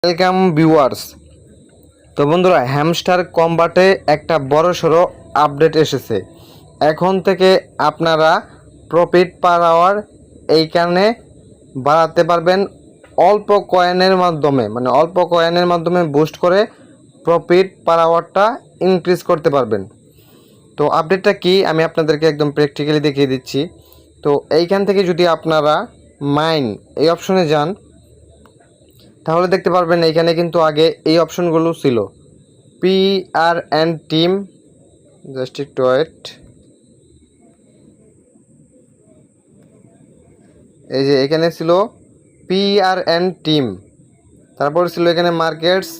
Welcome viewers. তো বন্ধুরা, hamster কম্বাটে একটা বড়সড় আপডেট এসেছে। এখন থেকে আপনারা প্রফিট পার আওয়ার এইখানে বাড়াতে পারবেন অল্প কয়েনের মাধ্যমে, অল্প কয়েনের মাধ্যমে বুস্ট করে প্রফিট পার আওয়ারটা ইনক্রিজ করতে পারবেন। তো আপডেটটা কি আমি আপনাদেরকে একদম প্র্যাকটিক্যালি দেখিয়ে দিচ্ছি। তো এইখান থেকে যদি আপনারা মাইন এই অপশনে যান, তাহলে দেখতে পারবেন এইখানে কিন্তু আগে এই অপশনগুলো ছিল PR অ্যান্ড টিম। জাস্ট একটু ওয়েট। এই যে এখানে ছিল PR অ্যান্ড টিম, তারপর ছিল এখানে মার্কেটস,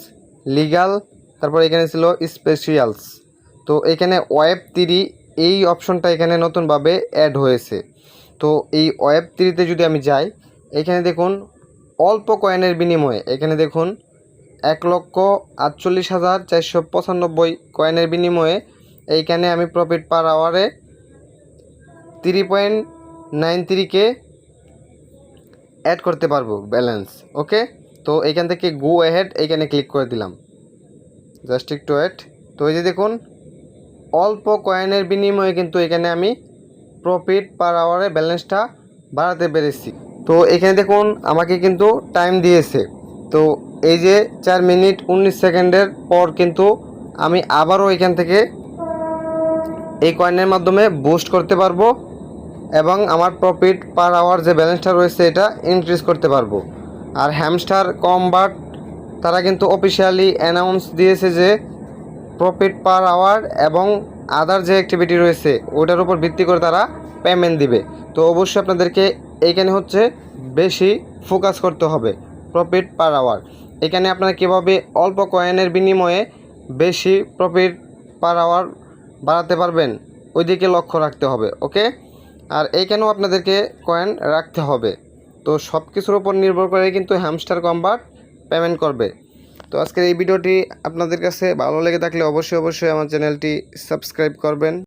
লিগাল, তারপর এখানে ছিল স্পেশালস। তো এখানে ওয়েব3 এই অপশনটা এখানে নতুনভাবে অ্যাড হয়েছে। তো এই ওয়েব3তে যদি আমি যাই, এখানে দেখুন অল্প কয়েনের বিনিময়ে, এখানে দেখুন 1,48,495 কয়েনের বিনিময়ে এইখানে আমি প্রফিট পার আওয়ারে 3.93K অ্যাড করতে পারবো ব্যালেন্স। ওকে, তো এইখান থেকে গো অ্যাহেড এইখানে ক্লিক করে দিলাম। জাস্ট একটু ওয়েট। তো এই যে দেখুন অল্প কয়েনের বিনিময়ে কিন্তু এখানে আমি প্রফিট পার আওয়ারে ব্যালেন্সটা বাড়াতে পেরেছি। তো এখানে দেখুন আমাকে কিন্তু টাইম দিয়েছে। তো এই যে 4 মিনিট 19 সেকেন্ডের পর কিন্তু আমি আবারও এখান থেকে এই কয়েনের মাধ্যমে বুস্ট করতে পারবো এবং আমার প্রফিট পার আওয়ার যে ব্যালেন্সটা রয়েছে এটা ইনক্রিজ করতে পারবো। আর হ্যামস্টার কম্বাট তারা কিন্তু অফিসিয়ালি অ্যানাউন্স দিয়েছে যে প্রফিট পার আওয়ার এবং আদার যে অ্যাক্টিভিটি রয়েছে ওটার উপর ভিত্তি করে তারা পেমেন্ট দিবে। তো অবশ্যই আপনাদেরকে এইখানে হচ্ছে বেশি ফোকাস করতে হবে প্রফিট পার আওয়ার। এখানে আপনারা কীভাবে অল্প কয়েনের বিনিময়ে বেশি প্রফিট পার আওয়ার বাড়াতে পারবেন ওই দিকে লক্ষ্য রাখতে হবে। ওকে, আর এইখানেও আপনাদেরকে কয়েন রাখতে হবে। তো সব কিছুর উপর নির্ভর করে কিন্তু হ্যামস্টার কম্বাট পেমেন্ট করবে। তো আজকের এই ভিডিওটি আপনাদের কাছে ভালো লেগে থাকলে অবশ্যই আমার চ্যানেলটি সাবস্ক্রাইব করবেন।